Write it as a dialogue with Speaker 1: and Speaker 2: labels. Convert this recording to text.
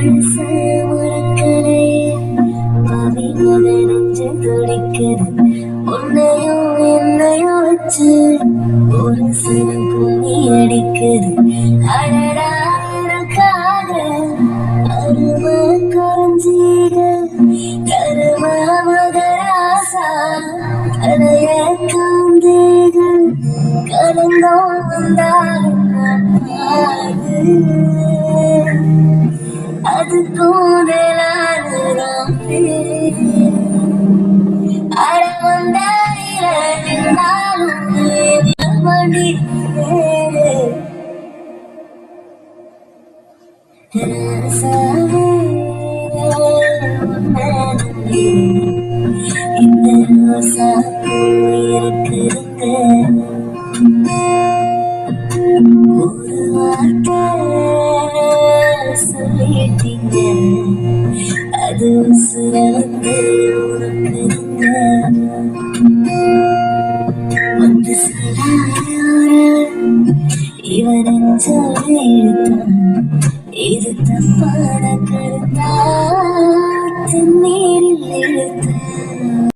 Speaker 1: பழச மறக்கலையே பாவி மத நெஞ்சு துடிக்குது உன்னையும் என்னையும் வச்சு ஒரு சில புண்ணி அடிக்குது அடடா எனக்காக அருமை குறைஞ்சீக கரும மகராசா அடைய காந்தேகள் கலந்தோ வந்தாலும் அது கூடலானதான் அட வந்தாலும் மடி இந்த ரோசா இருக்குதுங்க ஒரு வார்த்தை சொல்லிட்டீங்க அது உசுர வந்து உனக்குதுங்க வந்து சொல்லாத இவன் சொல்லி எடுத்தான் இது தப்பான கருத்தா தண்ணீரில் எடுத்த